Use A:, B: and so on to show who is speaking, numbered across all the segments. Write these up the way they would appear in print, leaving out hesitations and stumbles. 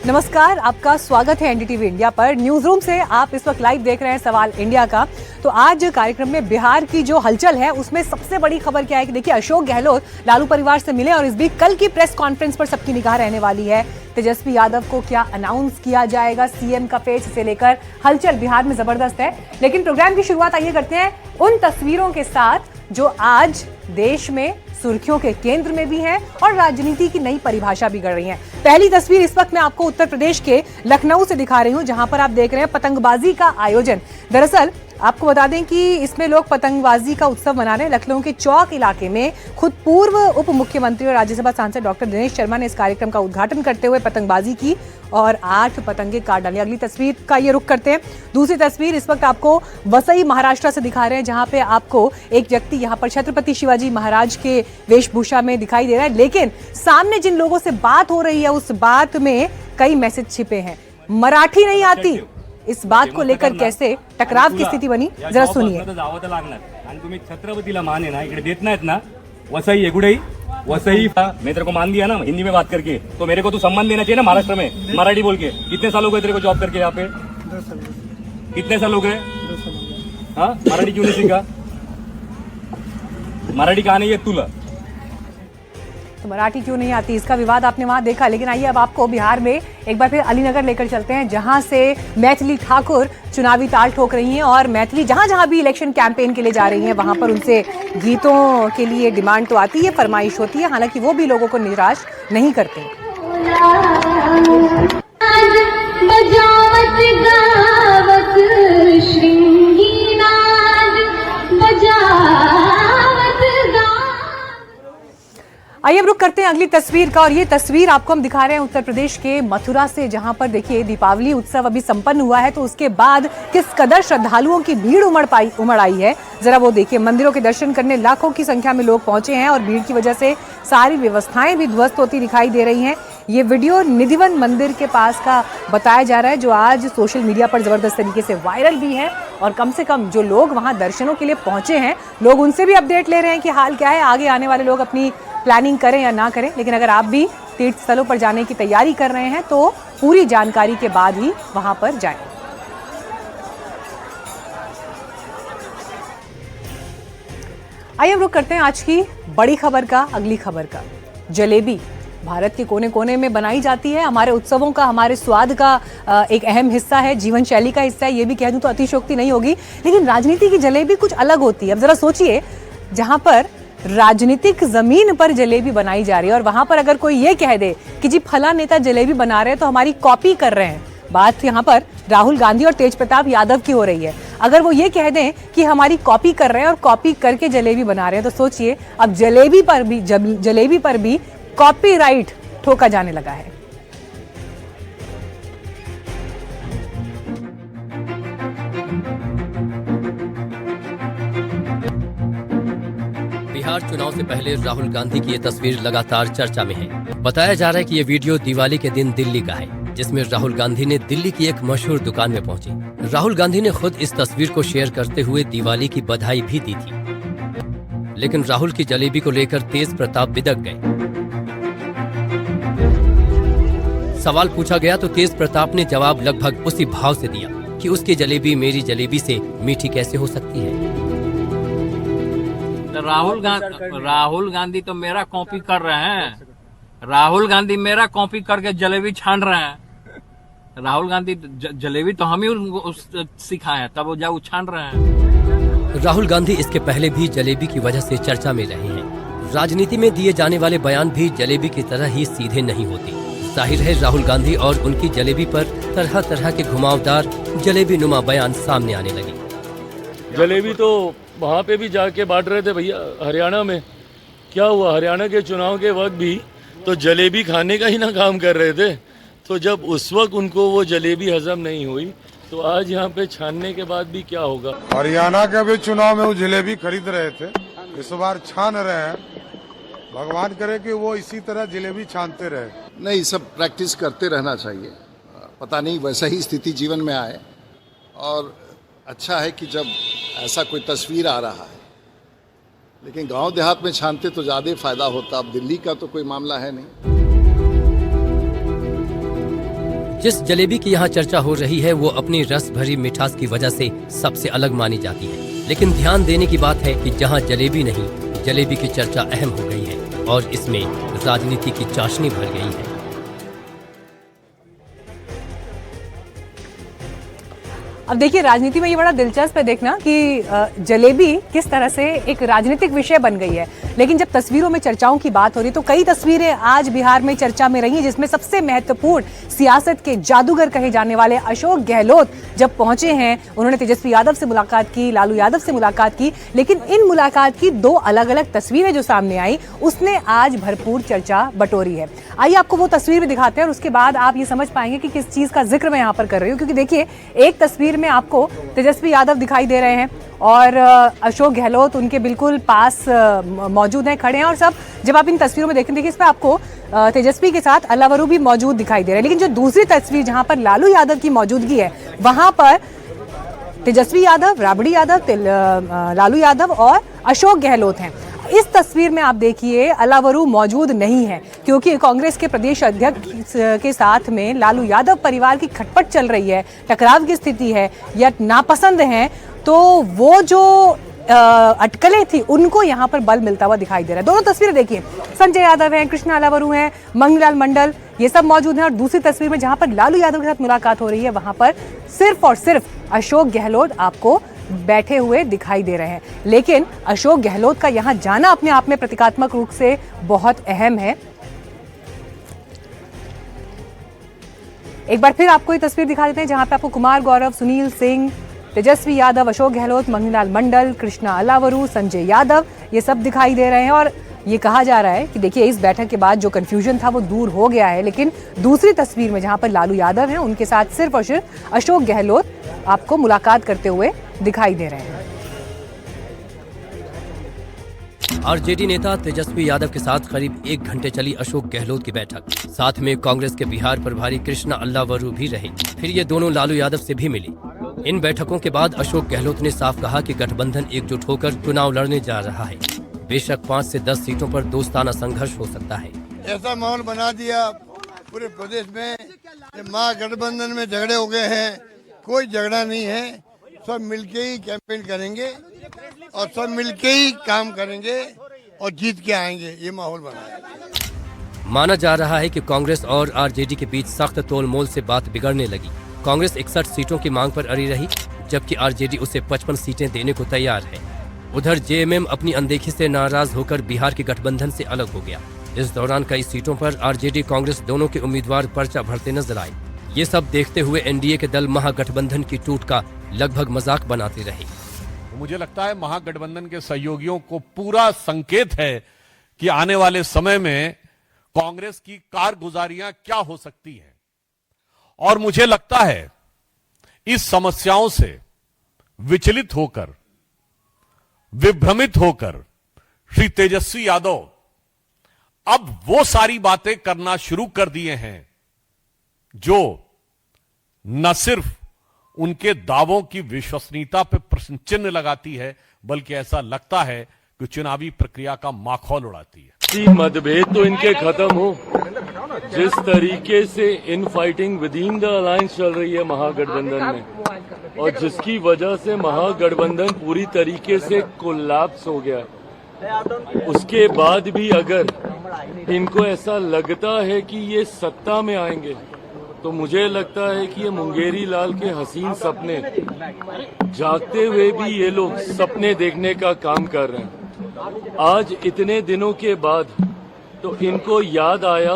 A: नमस्कार, आपका स्वागत है एनडीटीवी इंडिया पर। न्यूज रूम से आप इस वक्त लाइव देख रहे हैं सवाल इंडिया का। तो आज कार्यक्रम में बिहार की जो हलचल है उसमें सबसे बड़ी खबर क्या है कि देखिए, अशोक गहलोत लालू परिवार से मिले और इस बीच कल की प्रेस कॉन्फ्रेंस पर सबकी निगाह रहने वाली है। तेजस्वी यादव को क्या अनाउंस किया जाएगा सीएम का फेस, इसे लेकर हलचल बिहार में जबरदस्त है। लेकिन प्रोग्राम की शुरुआत आइए करते हैं उन तस्वीरों के साथ जो आज देश में सुर्खियों के केंद्र में भी हैं और राजनीति की नई परिभाषा भी कर रही हैं। पहली तस्वीर इस वक्त मैं आपको उत्तर प्रदेश के लखनऊ से दिखा रही हूं, जहां पर आप देख रहे हैं पतंगबाजी का आयोजन। दरअसल आपको बता दें कि इसमें लोग पतंगबाजी का उत्सव मना रहे हैं। लखनऊ के चौक इलाके में खुद पूर्व उप मुख्यमंत्री और राज्यसभा सांसद डॉक्टर दिनेश शर्मा ने इस कार्यक्रम का उद्घाटन करते हुए पतंगबाजी की और 8 पतंगे काट डाली। अगली तस्वीर का ये रुख करते हैं। दूसरी तस्वीर इस वक्त आपको वसई महाराष्ट्र से दिखा रहे हैं, जहां पे आपको एक व्यक्ति यहां पर छत्रपति शिवाजी महाराज के वेशभूषा में दिखाई दे रहा है, लेकिन सामने जिन लोगों से बात हो रही है उस बात में कई मैसेज छिपे हैं। मराठी नहीं आती, इस बात को लेकर कैसे टकराव की स्थिति बनी, जरा सुनिए।
B: तुम्ही छत्रपतीला मान है ना, इकडे देत नाहीत ना, वसई एगुड़ई वसई। मैं तेरे को मान दिया ना हिंदी में बात करके, तो मेरे को तू सम्मान देना चाहिए ना महाराष्ट्र में मराठी बोल के। कितने साल हो गए तेरे को जॉब करके यहाँ पे?
C: 2 साल।
B: कितने साल हो गए?
C: 2 साल।
B: हाँ, मराठी क्यों नहीं सीखा? मराठी कहा नहीं है तुला?
A: तो मराठी क्यों नहीं आती, इसका विवाद आपने वहां देखा। लेकिन आइए अब आपको बिहार में एक बार फिर अलीनगर लेकर चलते हैं, जहां से मैथिली ठाकुर चुनावी ताल ठोक रही हैं और मैथिली जहां जहां भी इलेक्शन कैंपेन के लिए जा रही हैं वहां पर उनसे गीतों के लिए डिमांड तो आती है, फरमाइश होती है, हालांकि वो भी लोगों को निराश नहीं करते। आइए अब रुक करते हैं अगली तस्वीर का, और ये तस्वीर आपको हम दिखा रहे हैं उत्तर प्रदेश के मथुरा से, जहां पर देखिए दीपावली उत्सव अभी संपन्न हुआ है, तो उसके बाद किस कदर श्रद्धालुओं की भीड़ उमड़ आई है, जरा वो देखिए। मंदिरों के दर्शन करने लाखों की संख्या में लोग पहुंचे हैं और भीड़ की वजह से सारी व्यवस्थाएं भी ध्वस्त होती दिखाई दे रही हैं। ये वीडियो निधिवन मंदिर के पास का बताया जा रहा है, जो आज सोशल मीडिया पर जबरदस्त तरीके से वायरल भी है। और कम से कम जो लोग वहां दर्शनों के लिए पहुंचे हैं, लोग उनसे भी अपडेट ले रहे हैं कि हाल क्या है, आगे आने वाले लोग अपनी प्लानिंग करें या ना करें। लेकिन अगर आप भी तीर्थ स्थलों पर जाने की तैयारी कर रहे हैं तो पूरी जानकारी के बाद ही वहां पर जाएं। आइए अब रुक करते हैं आज की बड़ी खबर का, अगली खबर का। जलेबी भारत के कोने कोने में बनाई जाती है, हमारे उत्सवों का, हमारे स्वाद का एक अहम हिस्सा है, जीवन शैली का हिस्सा है। ये भी कह दूं तो अतिशयोक्ति नहीं होगी। लेकिन राजनीति की जलेबी कुछ अलग होती है। अब जरा सोचिए, जहां पर राजनीतिक जमीन पर जलेबी बनाई जा रही है और वहां पर अगर कोई ये कह दे कि जी फला नेता जलेबी बना रहे हैं तो हमारी कॉपी कर रहे हैं, बात यहाँ पर राहुल गांधी और तेज प्रताप यादव की हो रही है। अगर वो ये कह दें कि हमारी कॉपी कर रहे हैं और कॉपी करके जलेबी बना रहे हैं, तो सोचिए अब जलेबी पर भी कॉपीराइट ठोका जाने लगा है।
D: बिहार चुनाव से पहले राहुल गांधी की ये तस्वीर लगातार चर्चा में है। बताया जा रहा है कि ये वीडियो दिवाली के दिन दिल्ली का है, जिसमें राहुल गांधी ने दिल्ली की एक मशहूर दुकान में पहुंचे। राहुल गांधी ने खुद इस तस्वीर को शेयर करते हुए दिवाली की बधाई भी दी थी। लेकिन राहुल की जलेबी को लेकर तेज प्रताप बिदक गए। सवाल पूछा गया तो तेज प्रताप ने जवाब लगभग उसी भाव से दिया कि उसकी जलेबी मेरी जलेबी से मीठी कैसे हो सकती है।
E: राहुल गांधी तो मेरा कॉपी कर रहे हैं। राहुल गांधी मेरा कॉपी करके जलेबी छान रहे हैं। राहुल गांधी जलेबी तो हम ही सिखाए हैं, तब वो जा छान रहे हैं।
D: राहुल गांधी इसके पहले भी जलेबी की वजह से चर्चा में रहे हैं। राजनीति में दिए जाने वाले बयान भी जलेबी की तरह ही सीधे नहीं होते। जाहिर है राहुल गांधी और उनकी जलेबी पर तरह तरह के घुमावदार जलेबी नुमा बयान सामने आने लगे।
F: जलेबी तो वहाँ पे भी जाके बांट रहे थे भैया, हरियाणा में क्या हुआ, हरियाणा के चुनाव के वक्त भी तो जलेबी खाने का ही ना काम कर रहे थे। तो जब उस वक्त उनको वो जलेबी हजम नहीं हुई, तो आज यहाँ पे छानने के बाद भी क्या होगा।
G: हरियाणा के भी चुनाव में वो जलेबी खरीद रहे थे, इस बार छान रहे हैं। भगवान करे कि वो इसी तरह जलेबी छानते रहे।
H: नहीं, सब प्रैक्टिस करते रहना चाहिए। पता नहीं वैसा ही स्थिति जीवन में आए, और अच्छा है कि जब ऐसा कोई तस्वीर आ रहा है, लेकिन गांव देहात में छानते तो ज़्यादा फायदा होता। अब दिल्ली का तो कोई मामला है नहीं।
D: जिस जलेबी की यहाँ चर्चा हो रही है वो अपनी रस भरी मिठास की वजह से सबसे अलग मानी जाती है। लेकिन ध्यान देने की बात है कि जहाँ जलेबी नहीं, जलेबी की चर्चा अहम हो गई है और इसमें राजनीति की चाशनी भर गई है।
A: अब देखिए, राजनीति में ये बड़ा दिलचस्प है देखना कि जलेबी किस तरह से एक राजनीतिक विषय बन गई है। लेकिन जब तस्वीरों में चर्चाओं की बात हो रही तो कई तस्वीरें आज बिहार में चर्चा में रही हैं, जिसमें सबसे महत्वपूर्ण सियासत के जादूगर कहे जाने वाले अशोक गहलोत जब पहुंचे हैं, उन्होंने तेजस्वी यादव से मुलाकात की, लालू यादव से मुलाकात की। लेकिन इन मुलाकात की दो अलग अलग तस्वीरें जो सामने आई, उसने आज भरपूर चर्चा बटोरी है। आइए आपको वो तस्वीर भी दिखाते हैं और उसके बाद आप ये समझ पाएंगे कि किस चीज का जिक्र मैं यहाँ पर कर रही हूँ। क्योंकि देखिए, एक तस्वीर में आपको तेजस्वी यादव दिखाई दे रहे हैं और अशोक गहलोत उनके बिल्कुल पास मौजूद हैं, खड़े हैं। और सब जब आप इन तस्वीरों में देखें, देखिए इसमें आपको तेजस्वी के साथ अल्लावरू भी मौजूद दिखाई दे रहे हैं। लेकिन जो दूसरी तस्वीर जहां पर लालू यादव की मौजूदगी है, वहां पर तेजस्वी यादव, राबड़ी यादव, लालू यादव और अशोक गहलोत हैं। इस तस्वीर में आप देखिए अल्लावरू मौजूद नहीं है, क्योंकि कांग्रेस के प्रदेश अध्यक्ष के साथ में लालू यादव परिवार की खटपट चल रही है, टकराव की स्थिति है या नापसंद है। तो वो जो अटकलें थी उनको यहाँ पर बल मिलता हुआ दिखाई दे रहा है। दोनों तस्वीरें देखिए, संजय यादव हैं, कृष्णा अल्लावरू हैं, मंगीलाल मंडल, ये सब मौजूद हैं। और दूसरी तस्वीर में जहां पर लालू यादव के साथ मुलाकात हो रही है, वहां पर सिर्फ और सिर्फ अशोक गहलोत आपको बैठे हुए दिखाई दे रहे हैं। लेकिन अशोक गहलोत का यहां जाना अपने आप में प्रतीकात्मक रूप से बहुत अहम है। एक बार फिर आपको ये तस्वीर दिखा देते हैं जहां पे आपको कुमार गौरव, सुनील सिंह, तेजस्वी यादव, अशोक गहलोत, मंगीलाल मंडल, कृष्णा अल्लावरू, संजय यादव, ये सब दिखाई दे रहे हैं। और ये कहा जा रहा है कि देखिए, इस बैठक के बाद जो कंफ्यूजन था वो दूर हो गया है। लेकिन दूसरी तस्वीर में जहां पर लालू यादव हैं, उनके साथ सिर्फ और सिर्फ अशोक गहलोत आपको मुलाकात करते हुए दिखाई दे रहे हैं।
D: आरजेडी नेता तेजस्वी यादव के साथ करीब 1 घंटे चली अशोक गहलोत की बैठक। साथ में कांग्रेस के बिहार प्रभारी कृष्णा अल्लावरू भी रहे। फिर ये दोनों लालू यादव से भी मिली। इन बैठकों के बाद अशोक गहलोत ने साफ कहा कि गठबंधन एकजुट होकर चुनाव लड़ने जा रहा है। बेशक 5 से 10 सीटों पर दोस्ताना संघर्ष हो सकता है।
C: ऐसा माहौल बना दिया पूरे प्रदेश में, महागठबंधन में झगड़े हो गए हैं। कोई झगड़ा नहीं है, सब मिलके ही कैंपेन करेंगे और सब मिलके ही काम करेंगे और जीत के आएंगे, ये माहौल बना है।
D: माना जा रहा है कि कांग्रेस और आरजेडी के बीच सख्त तोलमोल से बात बिगड़ने लगी। कांग्रेस 61 सीटों की मांग पर अड़ी रही, जबकि आरजेडी उसे 55 सीटें देने को तैयार है। उधर जेएमएम अपनी अनदेखी से नाराज होकर बिहार के गठबंधन से अलग हो गया। इस दौरान कई सीटों पर आरजेडी कांग्रेस दोनों के उम्मीदवार पर्चा भरते नजर आए। ये सब देखते हुए एनडीए के दल महागठबंधन की टूट का लगभग मजाक बनाते रहे।
I: मुझे लगता है महागठबंधन के सहयोगियों को पूरा संकेत है कि आने वाले समय में कांग्रेस की कारगुजारियां क्या हो सकती हैं। और मुझे लगता है इस समस्याओं से विचलित होकर, विभ्रमित होकर श्री तेजस्वी यादव अब वो सारी बातें करना शुरू कर दिए हैं जो न सिर्फ उनके दावों की विश्वसनीयता पर प्रश्न चिन्ह लगाती है, बल्कि ऐसा लगता है कि चुनावी प्रक्रिया का माखौल उड़ाती है।
F: मतभेद तो इनके खत्म हो। जिस तरीके से in fighting with in the alliance चल रही है महागठबंधन में, और जिसकी वजह से महागठबंधन पूरी तरीके से कोलैप्स हो गया, उसके बाद भी अगर इनको ऐसा लगता है कि ये सत्ता में आएंगे, तो मुझे लगता है कि ये मुंगेरी लाल के हसीन सपने जागते हुए भी ये लोग सपने देखने का काम कर रहे हैं। आज इतने दिनों के बाद तो इनको याद आया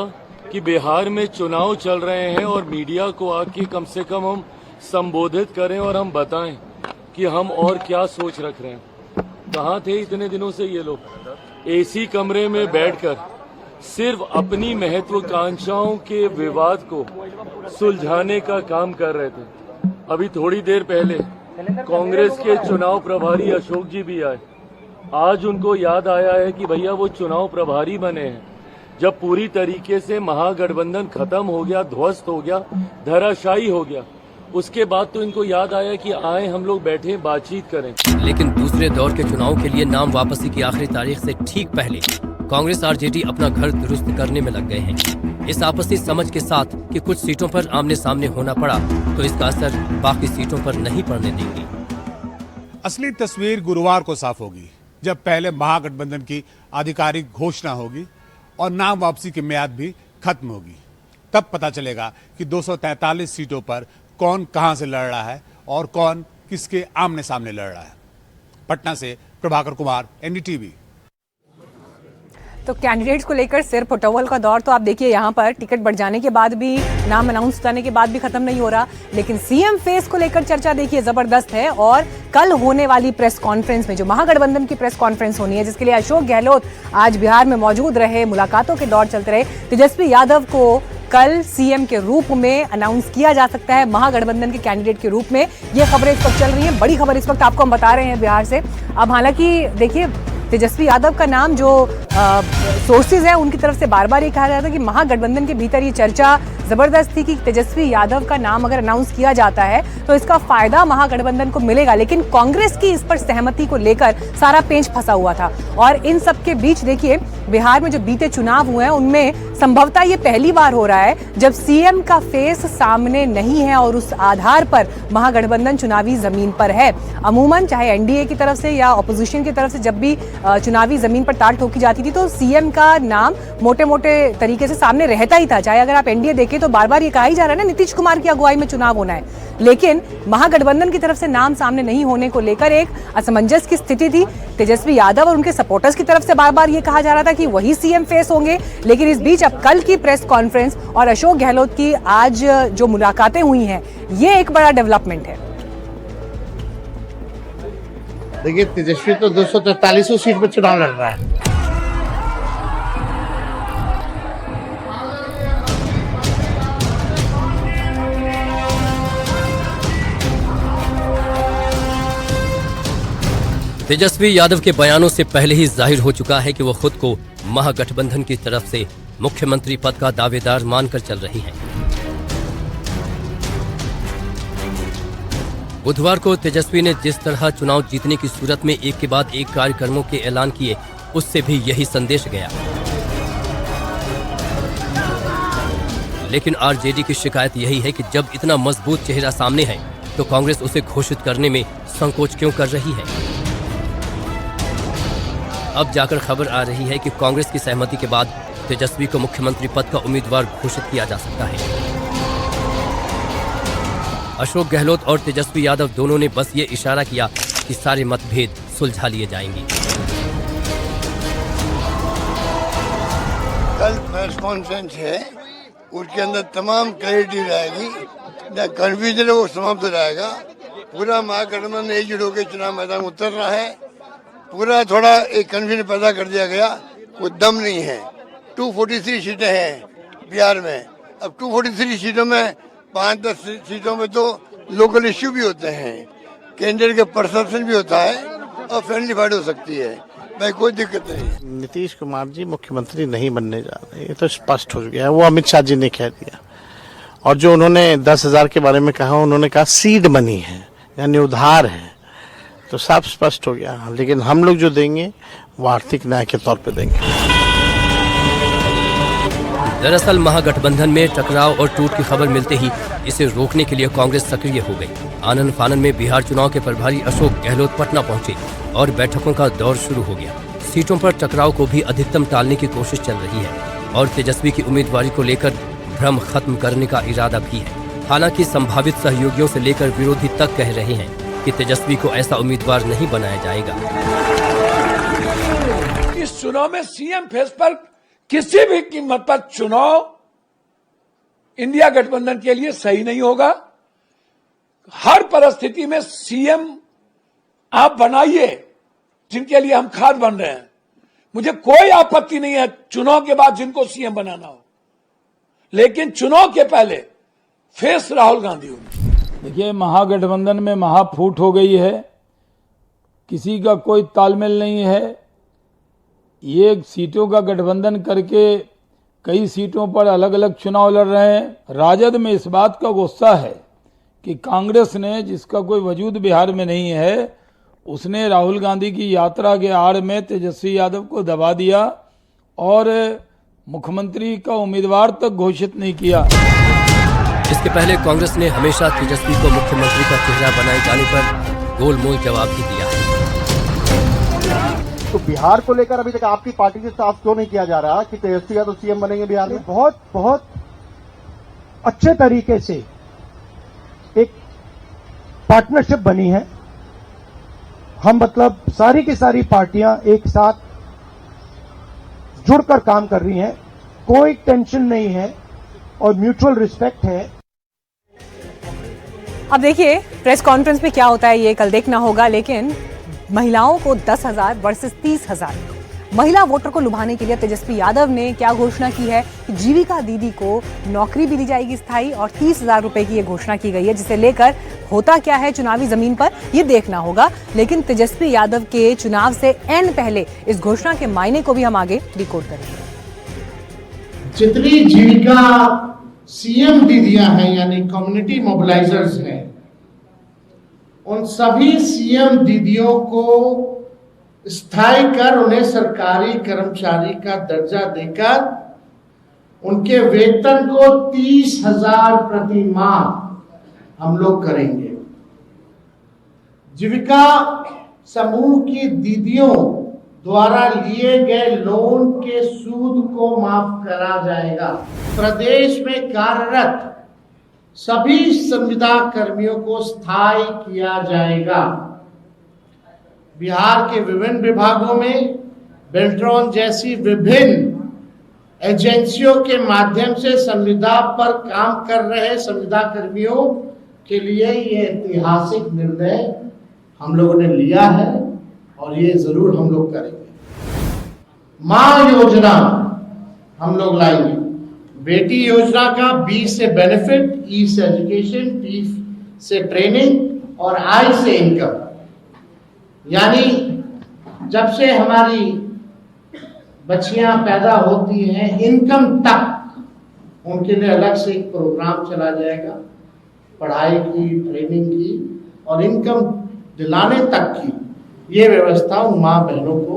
F: कि बिहार में चुनाव चल रहे हैं और मीडिया को आके कम से कम हम संबोधित करें और हम बताएं कि हम और क्या सोच रख रहे हैं। कहाँ थे इतने दिनों से ये लोग? एसी कमरे में बैठकर सिर्फ अपनी महत्वाकांक्षाओं के विवाद को सुलझाने का काम कर रहे थे। अभी थोड़ी देर पहले कांग्रेस के चुनाव प्रभारी अशोक जी भी आए। आज उनको याद आया है कि भैया वो चुनाव प्रभारी बने हैं जब पूरी तरीके से महागठबंधन खत्म हो गया, ध्वस्त हो गया, धराशायी हो गया। उसके बाद तो इनको याद आया कि आए हम लोग बैठे बातचीत करें।
D: लेकिन दूसरे दौर के चुनाव के लिए नाम वापसी की आखिरी तारीख से ठीक पहले कांग्रेस आरजेडी अपना घर दुरुस्त करने में लग गए हैं। इस आपसी समझ के साथ कि कुछ सीटों पर आमने सामने होना पड़ा तो इसका असर बाकी सीटों पर नहीं पड़ने देंगे।
J: असली तस्वीर गुरुवार को साफ होगी, जब पहले महागठबंधन की आधिकारिक घोषणा होगी और नाम वापसी की म्याद भी खत्म होगी। तब पता चलेगा कि 243 सीटों पर कौन कहां से लड़ रहा है और कौन किसके आमने सामने लड़ रहा है। पटना से प्रभाकर कुमार, एनडीटीवी।
A: तो कैंडिडेट्स को लेकर सिर फुटबॉल का दौर तो आप देखिए यहाँ पर टिकट बढ़ जाने के बाद भी, नाम अनाउंस करने के बाद भी खत्म नहीं हो रहा, लेकिन सीएम फेस को लेकर चर्चा देखिए जबरदस्त है। और कल होने वाली प्रेस कॉन्फ्रेंस में, जो महागठबंधन की प्रेस कॉन्फ्रेंस होनी है, जिसके लिए अशोक गहलोत आज बिहार में मौजूद रहे, मुलाकातों के दौर चलते रहे, तेजस्वी यादव को कल सीएम के रूप में अनाउंस किया जा सकता है, महागठबंधन के कैंडिडेट के रूप में। ये खबरें इस वक्त चल रही हैं, बड़ी खबर इस वक्त आपको हम बता रहे हैं बिहार से। अब हालांकि देखिए तेजस्वी यादव का नाम, जो सोर्सेज हैं उनकी तरफ से बार बार ये कहा जाता है कि महागठबंधन के भीतर ये चर्चा जबरदस्त थी कि तेजस्वी यादव का नाम अगर अनाउंस किया जाता है तो इसका फायदा महागठबंधन को मिलेगा, लेकिन कांग्रेस की इस पर सहमति को लेकर सारा पेंच फंसा हुआ था। और इन सब के बीच देखिए बिहार में जो बीते चुनाव हुए हैं उनमें संभवतः ये पहली बार हो रहा है जब सीएम का फेस सामने नहीं है और उस आधार पर महागठबंधन चुनावी जमीन पर है। अमूमन चाहे एनडीए की तरफ से या ऑपोजिशन की तरफ से जब भी चुनावी जमीन पर ताल ठोकी जाती थी तो सीएम का नाम मोटे मोटे तरीके से सामने रहता ही था। चाहे अगर आप एनडीए देखें तो बार बार ये कहा ही जा रहा है ना, नीतीश कुमार की अगुवाई में चुनाव होना है, लेकिन महागठबंधन की तरफ से नाम सामने नहीं होने को लेकर एक असमंजस की स्थिति थी। तेजस्वी यादव और उनके सपोर्टर्स की तरफ से बार बार ये कहा जा रहा था कि वही सीएम फेस होंगे, लेकिन इस बीच अब कल की प्रेस कॉन्फ्रेंस और अशोक गहलोत की आज जो मुलाकातें हुई हैं, ये एक बड़ा डेवलपमेंट है।
K: देखिए तेजस्वी तो 243 सीट पर चुनाव लड़ रहा है।
D: तेजस्वी यादव के बयानों से पहले ही जाहिर हो चुका है कि वो खुद को महागठबंधन की तरफ से मुख्यमंत्री पद का दावेदार मानकर चल रही हैं। बुधवार को तेजस्वी ने जिस तरह चुनाव जीतने की सूरत में एक के बाद एक कार्यक्रमों के ऐलान किए, उससे भी यही संदेश गया। लेकिन आरजेडी की शिकायत यही है कि जब इतना मजबूत चेहरा सामने है तो कांग्रेस उसे घोषित करने में संकोच क्यों कर रही है। अब जाकर खबर आ रही है कि कांग्रेस की सहमति के बाद तेजस्वी को मुख्यमंत्री पद का उम्मीदवार घोषित किया जा सकता है। अशोक गहलोत और तेजस्वी यादव दोनों ने बस ये इशारा किया कि सारे मतभेद सुलझा लिए जाएंगे।
C: कल प्रेस कॉन्फ्रेंस है, उसके अंदर तमाम क्लैरिटी रहेगी, जहाँ कन्फ्यूजन है वो समाप्त हो जाएगा। पूरा महागठबंधन एकजुट होकर चुनाव मैदान में उतर रहा है। पूरा थोड़ा एक कन्फ्यूजन पैदा कर दिया गया, कोई दम नहीं है। 243 सीटें हैं बिहार में। अब 243 सीटों में 5-10 सीटों में तो लोकल इश्यू भी होते हैं, कैंडिडेट का परसेप्शन भी होता है और फ्रेंडली फाइट हो सकती है। भाई कोई दिक्कत नहीं।
K: नीतीश कुमार जी मुख्यमंत्री नहीं बनने जा रहे, ये तो स्पष्ट हो गया है। वो अमित शाह जी ने कह दिया। और जो उन्होंने 10,000 के बारे में कहा, उन्होंने कहा सीड मनी है, यानी उधार है, तो साफ स्पष्ट हो गया। लेकिन हम लोग जो देंगे वो आर्थिक न्याय के तौर पे देंगे।
D: दरअसल महागठबंधन में टकराव और टूट की खबर मिलते ही इसे रोकने के लिए कांग्रेस सक्रिय हो गई। आनन फानन में बिहार चुनाव के प्रभारी अशोक गहलोत पटना पहुंचे और बैठकों का दौर शुरू हो गया। सीटों पर टकराव को भी अधिकतम टालने की कोशिश चल रही है और तेजस्वी की उम्मीदवारी को लेकर भ्रम खत्म करने का इरादा भी है। हालांकि संभावित सहयोगियों से लेकर विरोधी तक कह रहे हैं कि तेजस्वी को ऐसा उम्मीदवार नहीं बनाया जाएगा।
L: इस चुनाव में सीएम फेस पर किसी भी कीमत पर चुनाव इंडिया गठबंधन के लिए सही नहीं होगा। हर परिस्थिति में सीएम आप बनाइए, जिनके लिए हम खाद बन रहे हैं। मुझे कोई आपत्ति नहीं है चुनाव के बाद जिनको सीएम बनाना हो, लेकिन चुनाव के पहले फेस राहुल गांधी होगी।
M: देखिए, महागठबंधन में महाफूट हो गई है, किसी का कोई तालमेल नहीं है। ये सीटों का गठबंधन करके कई सीटों पर अलग अलग चुनाव लड़ रहे हैं। राजद में इस बात का गुस्सा है कि कांग्रेस ने, जिसका कोई वजूद बिहार में नहीं है, उसने राहुल गांधी की यात्रा के आड़ में तेजस्वी यादव को दबा दिया और मुख्यमंत्री का उम्मीदवार तक घोषित नहीं किया।
D: इसके पहले कांग्रेस ने हमेशा तेजस्वी को मुख्यमंत्री का चेहरा बनाए जाने पर गोलमोल जवाब भी दिया है।
K: तो बिहार को लेकर अभी तक आपकी पार्टी से साफ क्यों नहीं किया जा रहा कि तेजस्वी यादव सीएम बनेंगे बिहार में?
N: बहुत अच्छे तरीके से एक पार्टनरशिप बनी है। हम मतलब सारी की सारी पार्टियां एक साथ जुड़कर काम कर रही हैं, कोई टेंशन नहीं है और म्यूचुअल रिस्पेक्ट है।
A: अब देखिए प्रेस कॉन्फ्रेंस में क्या होता है ये कल देखना होगा, लेकिन महिलाओं को 10,000 वर्सेस 30,000 महिला वोटर को लुभाने के लिए तेजस्वी यादव ने क्या घोषणा की है कि जीविका दीदी को नौकरी भी दी जाएगी स्थायी और 30,000 रुपए की ये घोषणा की गई है, जिसे लेकर होता क्या है चुनावी जमीन पर ये देखना होगा। लेकिन तेजस्वी यादव के चुनाव से एन पहले इस घोषणा के मायने को भी हम आगे डिकोड करेंगे।
K: जितनी जीविका सीएम दीदियां हैं यानी कम्युनिटी मोबिलाइजर्स हैं, उन सभी सीएम दीदियों को स्थायी कर उन्हें सरकारी कर्मचारी का दर्जा देकर उनके वेतन को 30,000 प्रति माह हम लोग करेंगे। जीविका समूह की दीदियों द्वारा लिए गए लोन के सूद को माफ करा जाएगा। प्रदेश में कार्यरत सभी संविदा कर्मियों को स्थायी किया जाएगा। बिहार के विभिन्न विभागों में बेल्ट्रॉन जैसी विभिन्न एजेंसियों के माध्यम से संविदा पर काम कर रहे संविदा कर्मियों के लिए ये ऐतिहासिक निर्णय हम लोगों ने लिया है और ये जरूर हम लोग करेंगे। मां योजना हम लोग लाएंगे। बेटी योजना का बी से बेनिफिट, ई से एजुकेशन, टी से ट्रेनिंग और आई से इनकम, यानी जब से हमारी बच्चियां पैदा होती हैं इनकम तक उनके लिए अलग से एक प्रोग्राम चला जाएगा, पढ़ाई की, ट्रेनिंग की और इनकम दिलाने तक की ये व्यवस्था उन माँ बहनों को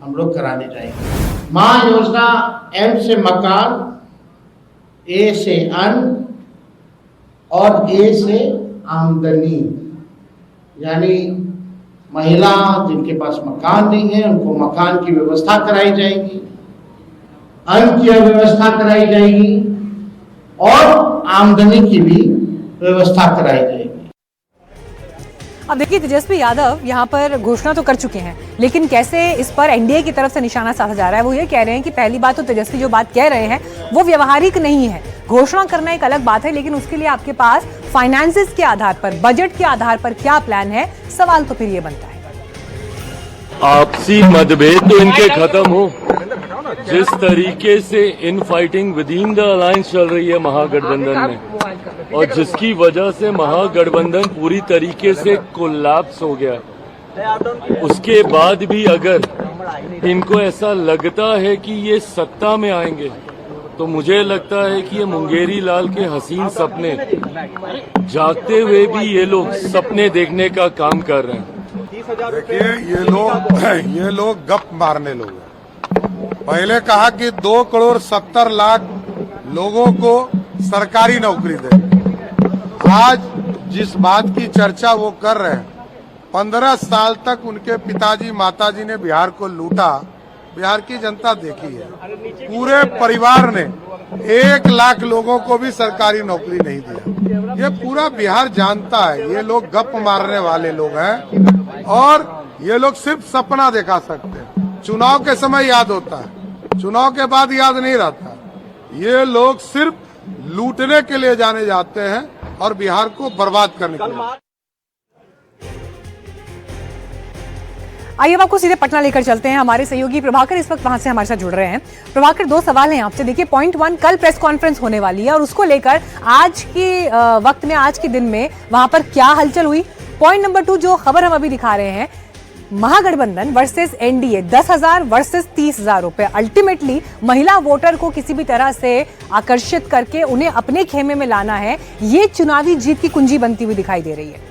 K: हम लोग कराने जाएंगे। माँ योजना एम से मकान, ए से अन्न और ए से आमदनी, यानी महिला जिनके पास मकान नहीं है उनको मकान की व्यवस्था कराई जाएगी, अन्न की व्यवस्था कराई जाएगी और आमदनी की भी व्यवस्था कराई जाएगी।
A: अब देखिए तेजस्वी यादव यहाँ पर घोषणा तो कर चुके हैं, लेकिन कैसे इस पर एनडीए की तरफ से निशाना साधा जा रहा है। वो ये कह रहे हैं कि पहली बात तो तेजस्वी जो बात कह रहे हैं वो व्यवहारिक नहीं है। घोषणा करना एक अलग बात है, लेकिन उसके लिए आपके पास फाइनेंसेस के आधार पर, बजट के आधार पर क्या प्लान है, सवाल तो फिर ये बनता है।
F: आपसी मतभेद तो इनके खत्म हो। जिस तरीके से in fighting with in the alliance चल रही है महागठबंधन में, और जिसकी वजह से महागठबंधन पूरी तरीके से कोलैप्स हो गया, उसके बाद भी अगर इनको ऐसा लगता है कि ये सत्ता में आएंगे, तो मुझे लगता है कि ये मुंगेरी लाल के हसीन सपने जागते हुए भी ये लोग सपने देखने का काम कर रहे हैं।
G: देखिए ये लोग गप मारने लोग हैं। पहले कहा कि 2,70,00,000 लोगों को सरकारी नौकरी दे। आज जिस बात की चर्चा वो कर रहे हैं, 15 साल तक उनके पिताजी माताजी ने बिहार को लूटा, बिहार की जनता देखी है। पूरे परिवार ने 1 लाख लोगों को भी सरकारी नौकरी नहीं दिया। ये पूरा बिहार जानता है। ये लोग गप मारने वाले लोग हैं और ये लोग सिर्फ सपना दिखा सकते हैं। चुनाव के समय याद होता है, चुनाव के बाद याद नहीं रहता। ये लोग सिर्फ लूटने के लिए जाने जाते हैं और बिहार को बर्बाद करने के लिए।
A: आइए अब आपको सीधे पटना लेकर चलते हैं। हमारे सहयोगी प्रभाकर इस वक्त वहां से हमारे साथ जुड़ रहे हैं। प्रभाकर, 2 सवाल हैं आपसे। देखिए, पॉइंट 1, कल प्रेस कॉन्फ्रेंस होने वाली है और उसको लेकर आज के वक्त में, आज के दिन में वहां पर क्या हलचल हुई। पॉइंट नंबर 2, जो खबर हम अभी दिखा रहे हैं, महागठबंधन वर्सेस एनडीए, 10,000 वर्सेस 30,000 रुपए। अल्टीमेटली महिला वोटर को किसी भी तरह से आकर्षित करके उन्हें अपने खेमे में लाना है, ये चुनावी जीत की कुंजी बनती हुई दिखाई दे रही है।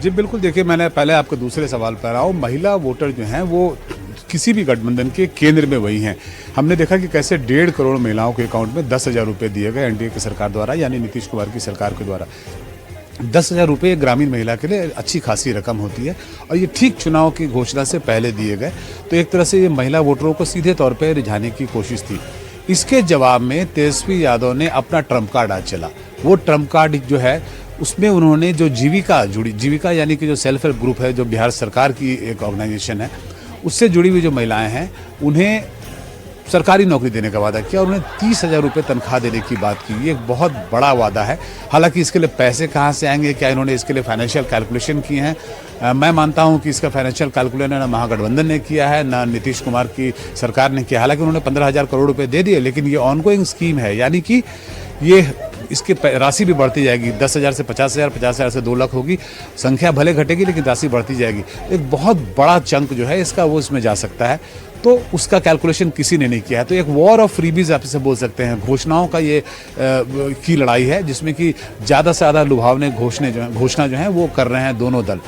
J: जी बिल्कुल। देखिए, मैंने पहले आपको दूसरे सवाल पर आओ, महिला वोटर जो हैं वो किसी भी गठबंधन के केंद्र में वही हैं। हमने देखा कि कैसे 1.5 करोड़ महिलाओं के अकाउंट में 10,000 रुपये दिए गए एनडीए की सरकार द्वारा, यानी नीतीश कुमार की सरकार के द्वारा। 10,000 रुपये ग्रामीण महिला के लिए अच्छी खासी रकम होती है और ये ठीक चुनाव की घोषणा से पहले दिए गए, तो एक तरह से ये महिला वोटरों को सीधे तौर पर रिझाने की कोशिश थी। इसके जवाब में तेजस्वी यादव ने अपना ट्रम्प कार्ड आज चला। वो ट्रम्प कार्ड जो है उसमें उन्होंने जो जीविका यानी कि जो सेल्फ हेल्प ग्रुप है, जो बिहार सरकार की एक ऑर्गेनाइजेशन है, उससे जुड़ी हुई जो महिलाएं हैं उन्हें सरकारी नौकरी देने का वादा किया और उन्हें 30,000 रुपये तनख्वाह देने की बात की। ये एक बहुत बड़ा वादा है। हालांकि इसके लिए पैसे कहाँ से आएंगे, क्या इन्होंने इसके लिए फाइनेंशियल कैलकुलेशन किए हैं? मैं मानता हूं कि इसका फाइनेंशियल कैलकुलेशन ना महागठबंधन ने किया है, ना नीतीश कुमार की सरकार ने किया। हालांकि उन्होंने 15,000 करोड़ रुपए दे दिए, लेकिन ये ऑनगोइंग स्कीम है, यानी कि ये इसकी राशि भी बढ़ती जाएगी। 10,000 से 50,000, 50,000 से 2 लाख होगी। संख्या भले घटेगी लेकिन राशि बढ़ती जाएगी। एक बहुत बड़ा चंक जो है इसका वो इसमें जा सकता है, तो उसका कैलकुलेशन किसी ने नहीं किया है। तो एक वॉर ऑफ फ्रीबीज आप इसे बोल सकते हैं। घोषणाओं का ये की लड़ाई है, जिसमें कि ज़्यादा से ज़्यादा लुभावने घोषणा जो है वो कर रहे हैं दोनों दल।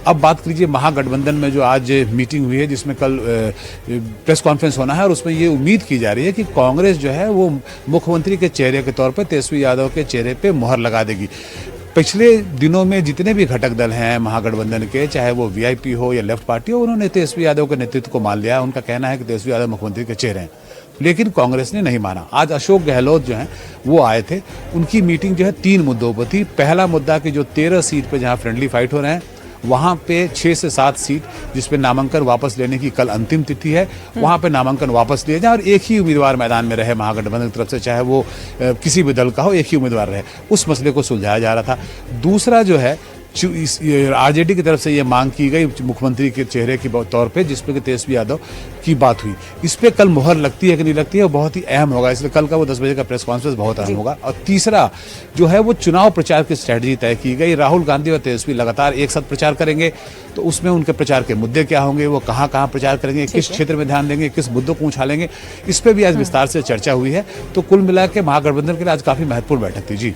J: अब बात कीजिए महागठबंधन में जो आज मीटिंग हुई है, जिसमें कल प्रेस कॉन्फ्रेंस होना है, और उसमें ये उम्मीद की जा रही है कि कांग्रेस जो है वो मुख्यमंत्री के चेहरे के तौर पर तेजस्वी यादव के चेहरे पे मुहर लगा देगी। पिछले दिनों में जितने भी घटक दल हैं महागठबंधन के, चाहे वो वीआईपी हो या लेफ्ट पार्टी हो, उन्होंने तेजस्वी यादव के नेतृत्व को मान लिया है। उनका कहना है कि तेजस्वी यादव मुख्यमंत्री के चेहरे हैं, लेकिन कांग्रेस ने नहीं माना। आज अशोक गहलोत जो हैं वो आए थे। उनकी मीटिंग जो है 3 मुद्दों पर थी। पहला मुद्दा कि जो 13 सीट पे जहां फ्रेंडली फाइट हो रहे हैं, वहां पे 6 से 7 सीट जिसपे नामांकन वापस लेने की कल अंतिम तिथि है, वहां पे नामांकन वापस लिए जाए और एक ही उम्मीदवार मैदान में रहे महागठबंधन की तरफ से, चाहे वो किसी भी दल का हो, एक ही उम्मीदवार रहे। उस मसले को सुलझाया जा रहा था। दूसरा जो है आरजेडी की तरफ से ये मांग की गई मुख्यमंत्री के चेहरे के तौर पे, जिसपे कि तेजस्वी यादव की बात हुई। इस पे कल मुहर लगती है कि नहीं लगती है, वो बहुत ही अहम होगा। इसलिए कल का वो 10 बजे का प्रेस कॉन्फ्रेंस बहुत अहम होगा। और तीसरा जो है वो चुनाव प्रचार की स्ट्रेटजी तय की गई। राहुल गांधी और तेजस्वी लगातार एक साथ प्रचार करेंगे, तो उसमें उनके प्रचार के मुद्दे क्या होंगे, वो कहाँ कहाँ प्रचार करेंगे, किस क्षेत्र में ध्यान देंगे, किस मुद्दों को उछालेंगे, इस पर भी आज विस्तार से चर्चा हुई है। तो कुल मिला के महागठबंधन के लिए आज काफी महत्वपूर्ण बैठक थी। जी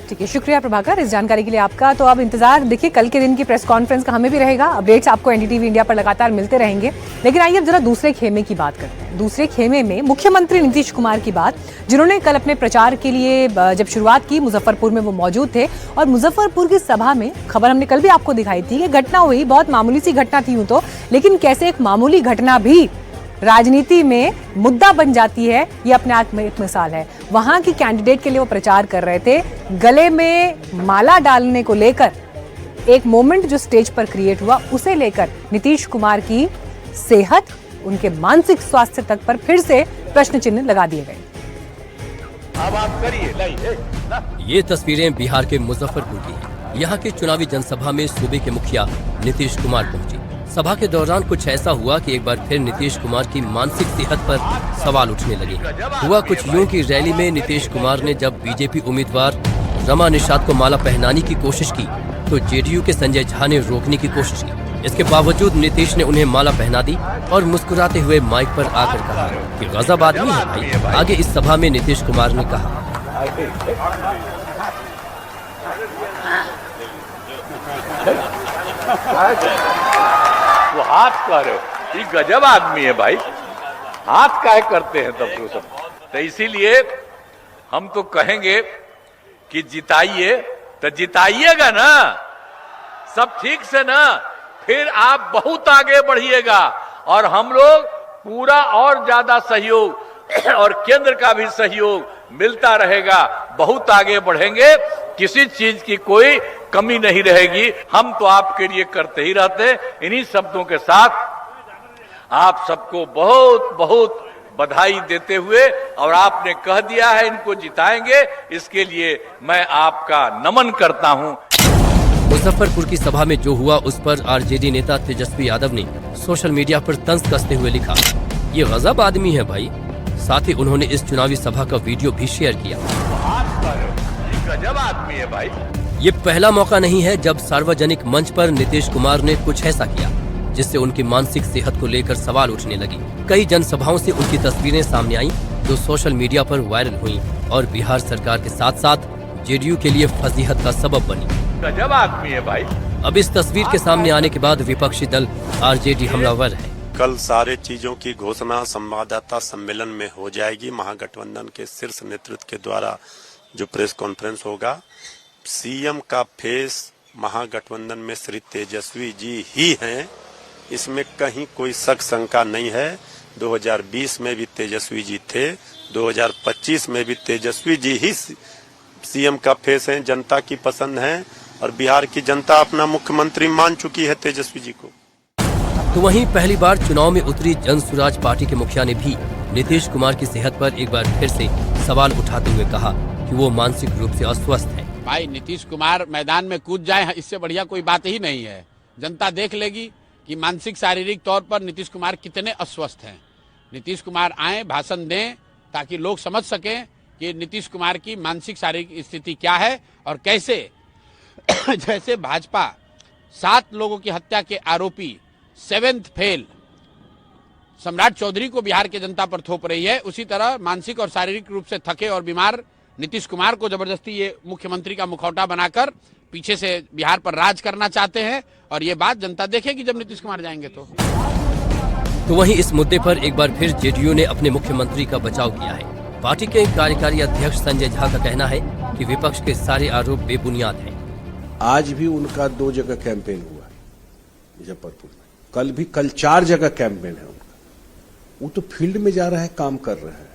A: ठीक है, शुक्रिया प्रभाकर इस जानकारी के लिए आपका। तो अब इंतजार देखिए कल के दिन की प्रेस कॉन्फ्रेंस का हमें भी रहेगा। अपडेट्स आपको एनडीटीवी इंडिया पर लगातार मिलते रहेंगे। लेकिन आइए अब जरा दूसरे खेमे की बात करते हैं। दूसरे खेमे में मुख्यमंत्री नीतीश कुमार की बात, जिन्होंने कल अपने प्रचार के लिए जब शुरुआत की, मुजफ्फरपुर में वो मौजूद थे और मुजफ्फरपुर की सभा में खबर हमने कल भी आपको दिखाई थी कि घटना हुई, बहुत मामूली सी घटना थी यूं तो, लेकिन कैसे एक मामूली घटना भी राजनीति में मुद्दा बन जाती है, ये अपने आप में एक मिसाल है। वहां की कैंडिडेट के लिए वो प्रचार कर रहे थे, गले में माला डालने को लेकर एक मोमेंट जो स्टेज पर क्रिएट हुआ, उसे लेकर नीतीश कुमार की सेहत, उनके मानसिक स्वास्थ्य तक पर फिर से प्रश्न चिन्ह लगा दिए गए।
F: अब आप करिए।
D: ये तस्वीरें बिहार के मुजफ्फरपुर की हैं। यहाँ की चुनावी जनसभा में सूबे के मुखिया नीतीश कुमार पहुंचे। सभा के दौरान कुछ ऐसा हुआ कि एक बार फिर नीतीश कुमार की मानसिक सेहत पर सवाल उठने लगे। हुआ कुछ यूं कि रैली में नीतीश कुमार ने जब बीजेपी उम्मीदवार रमा निषाद को माला पहनाने की कोशिश की, तो जेडीयू के संजय झा ने रोकने की कोशिश की। इसके बावजूद नीतीश ने उन्हें माला पहना दी और मुस्कुराते हुए माइक पर आकर कहा कि गजब आदमी है भाई। आगे इस सभा में नीतीश कुमार ने कहा,
F: वो हाथ कह रहे हो, ये गजब आदमी है भाई, हाथ काहे करते हैं तब तो सब। तो इसीलिए हम तो कहेंगे कि जिताइए, तो जिताइएगा ना, सब ठीक से ना, फिर आप बहुत आगे बढ़िएगा और हम लोग पूरा और ज्यादा सहयोग और केंद्र का भी सहयोग मिलता रहेगा, बहुत आगे बढ़ेंगे, किसी चीज की कोई कमी नहीं रहेगी। हम तो आपके लिए करते ही रहते हैं। इन्हीं शब्दों के साथ आप सबको बहुत बहुत बधाई देते हुए, और आपने कह दिया है इनको जिताएंगे, इसके लिए मैं आपका नमन करता हूं।
D: मुजफ्फरपुर की सभा में जो हुआ उस पर आरजेडी नेता तेजस्वी यादव ने सोशल मीडिया पर तंज कसते हुए लिखा, ये गजब आदमी है भाई। साथ ही उन्होंने इस चुनावी सभा का वीडियो भी शेयर किया।
F: गजब आदमी है भाई।
D: ये पहला मौका नहीं है जब सार्वजनिक मंच पर नीतीश कुमार ने कुछ ऐसा किया जिससे उनकी मानसिक सेहत को लेकर सवाल उठने लगी। कई जनसभाओं से उनकी तस्वीरें सामने आईं, जो सोशल मीडिया पर वायरल हुई और बिहार सरकार के साथ साथ जेडीयू के लिए फजीहत का सबब बनी।
F: गजब आदमी है भाई।
D: अब इस तस्वीर के सामने आने के बाद विपक्षी दल आरजेडी हमलावर है।
O: कल सारे चीजों की घोषणा संवाददाता सम्मेलन में हो जाएगी। महागठबंधन के शीर्ष नेतृत्व के द्वारा जो प्रेस कॉन्फ्रेंस होगा, सीएम का फेस महागठबंधन में श्री तेजस्वी जी ही हैं, इसमें कहीं कोई शक शंका नहीं है। 2020 में भी तेजस्वी जी थे, 2025 में भी तेजस्वी जी ही सीएम का फेस हैं, जनता की पसंद है और बिहार की जनता अपना मुख्यमंत्री मान चुकी है तेजस्वी जी को।
D: तो वहीं पहली बार चुनाव में उतरी जन स्वराज पार्टी के मुखिया ने भी नीतीश कुमार की सेहत पर एक बार फिर से सवाल उठाते हुए कहा कि वो मानसिक रूप से अस्वस्थ है।
P: भाई नीतीश कुमार मैदान में कूद जाए, इससे बढ़िया कोई बात ही नहीं है। जनता देख लेगी कि मानसिक शारीरिक तौर पर नीतीश कुमार कितने अस्वस्थ हैं। नीतीश कुमार आए, भाषण दें, ताकि लोग समझ सकें कि नीतीश कुमार की मानसिक शारीरिक स्थिति क्या है और कैसे जैसे भाजपा 7 लोगों की हत्या के आरोपी 7th फेल सम्राट चौधरी को बिहार की जनता पर थोप रही है, उसी तरह मानसिक और शारीरिक रूप से थके और बीमार नीतीश कुमार को जबरदस्ती ये मुख्यमंत्री का मुखौटा बनाकर पीछे से बिहार पर राज करना चाहते हैं। और ये बात जनता देखेगी जब नीतीश कुमार जाएंगे तो
D: वहीं इस मुद्दे पर एक बार फिर जेडीयू ने अपने मुख्यमंत्री का बचाव किया है। पार्टी के कार्यकारी अध्यक्ष संजय झा का कहना है कि विपक्ष के सारे आरोप बेबुनियाद हैं।
Q: आज भी उनका 2 जगह कैंपेन हुआ है मुजफ्फरपुर में, कल 4 जगह कैंपेन है उनका। वो तो फील्ड में जा रहा है, काम कर रहा है।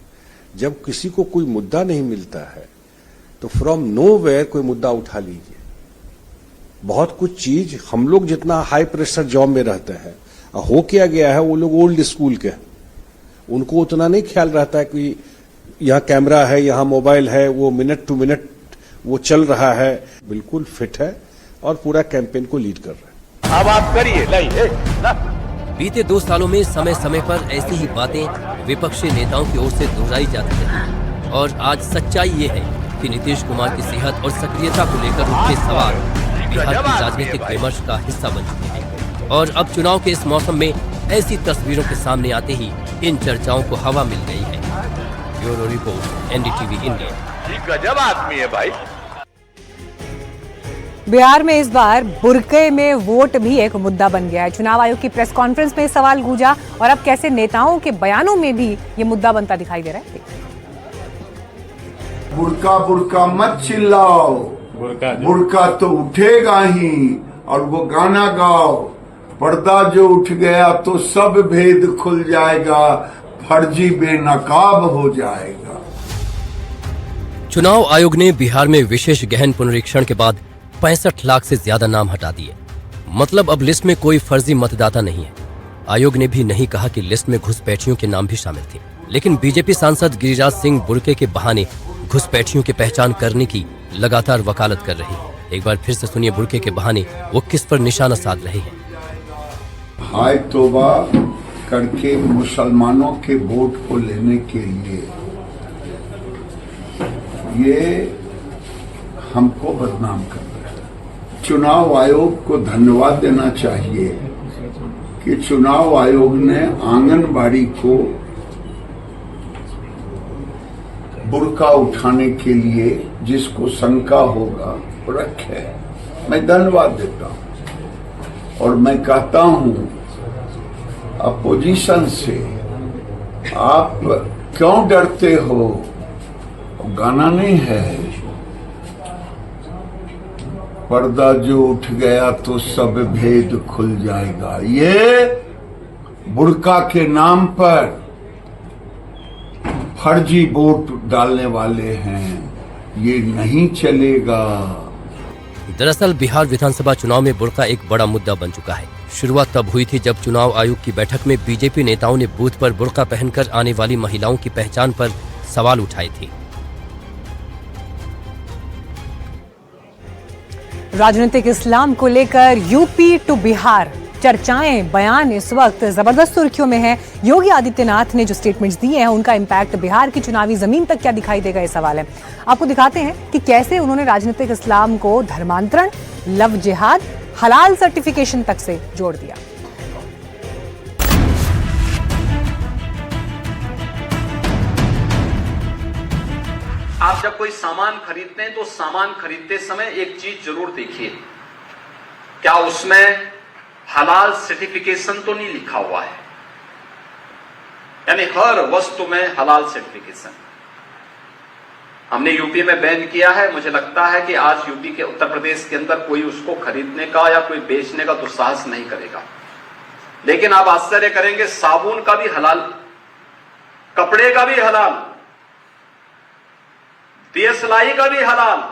Q: जब किसी को कोई मुद्दा नहीं मिलता है तो फ्रॉम नोवेयर कोई मुद्दा उठा लीजिए। बहुत कुछ चीज हम लोग जितना हाई प्रेशर जॉब में रहते हैं, हो क्या गया है, वो लोग ओल्ड स्कूल के हैं, उनको उतना नहीं ख्याल रहता है कि यहाँ कैमरा है, यहाँ मोबाइल है, वो मिनट टू मिनट वो चल रहा है। बिल्कुल फिट है और पूरा कैंपेन को लीड कर रहा है।
R: अब आप करिए
D: बीते 2 सालों में समय समय पर ऐसी ही बातें विपक्षी नेताओं की ओर से दोहराई जाती रही और आज सच्चाई ये है कि नीतीश कुमार की सेहत और सक्रियता को लेकर उनके सवाल बिहार की राजनीतिक विमर्श का हिस्सा बन चुके हैं। और अब चुनाव के इस मौसम में ऐसी तस्वीरों के सामने आते ही इन चर्चाओं को हवा मिल गई है। Bureau report, NDTV India.
R: गजब आदमी है भाई।
A: बिहार में इस बार बुरके में वोट भी एक मुद्दा बन गया है। चुनाव आयोग की प्रेस कॉन्फ्रेंस में सवाल गूंजा और अब कैसे नेताओं के बयानों में भी ये मुद्दा बनता दिखाई दे रहा है।
S: बुरका बुरका मत चिल्लाओ, बुरका तो उठेगा ही। और वो गाना गाओ, पर्दा जो उठ गया तो सब भेद खुल जाएगा, फर्जी बेनकाब हो जाएगा।
D: चुनाव आयोग ने बिहार में विशेष गहन पुनरीक्षण के बाद 65 लाख से ज्यादा नाम हटा दिए। मतलब अब लिस्ट में कोई फर्जी मतदाता नहीं है। आयोग ने भी नहीं कहा कि लिस्ट में घुसपैठियों के नाम भी शामिल थे, लेकिन बीजेपी सांसद गिरिराज सिंह बुरके के बहाने घुसपैठियों की पहचान करने की लगातार वकालत कर रहे हैं। एक बार फिर से सुनिए बुरके के बहाने वो किस पर निशाना साध रहे हैं।
S: हाय तौबा करके मुसलमानों के वोट को लेने के लिए ये हमको बदनाम कर रहे हैं। चुनाव आयोग को धन्यवाद देना चाहिए कि चुनाव आयोग ने आंगनबाड़ी को बुर्का उठाने के लिए जिसको शंका होगा रखे। मैं धन्यवाद देता हूं और मैं कहता हूं अपोजिशन से, आप क्यों डरते हो? गाना नहीं है, पर्दा जो उठ गया तो सब भेद खुल जाएगा। ये बुर्का के नाम पर फर्जी वोट डालने वाले हैं, ये नहीं चलेगा।
D: दरअसल बिहार विधानसभा चुनाव में बुर्का एक बड़ा मुद्दा बन चुका है। शुरुआत तब हुई थी जब चुनाव आयोग की बैठक में बीजेपी नेताओं ने बूथ पर बुर्का पहनकर आने वाली महिलाओं की पहचान पर सवाल उठाए थे।
A: राजनीतिक इस्लाम को लेकर यूपी टू बिहार चर्चाएं, बयान इस वक्त जबरदस्त सुर्खियों में है। योगी आदित्यनाथ ने जो स्टेटमेंट्स दिए हैं उनका इम्पैक्ट बिहार की चुनावी जमीन तक क्या दिखाई देगा, ये सवाल है। आपको दिखाते हैं कि कैसे उन्होंने राजनीतिक इस्लाम को धर्मांतरण, लव जिहाद, हलाल सर्टिफिकेशन तक से जोड़ दिया।
T: आप जब कोई सामान खरीदते हैं तो सामान खरीदते समय एक चीज जरूर देखिए, क्या उसमें हलाल सर्टिफिकेशन तो नहीं लिखा हुआ है। यानी हर वस्तु में हलाल सर्टिफिकेशन। हमने यूपी में बैन किया है। मुझे लगता है कि आज यूपी के उत्तर प्रदेश के अंदर कोई उसको खरीदने का या कोई बेचने का दुस्साहस नहीं करेगा। लेकिन आप आश्चर्य करेंगे, साबुन का भी हलाल, कपड़े का भी हलाल, दिया सिलाई का भी हलाल।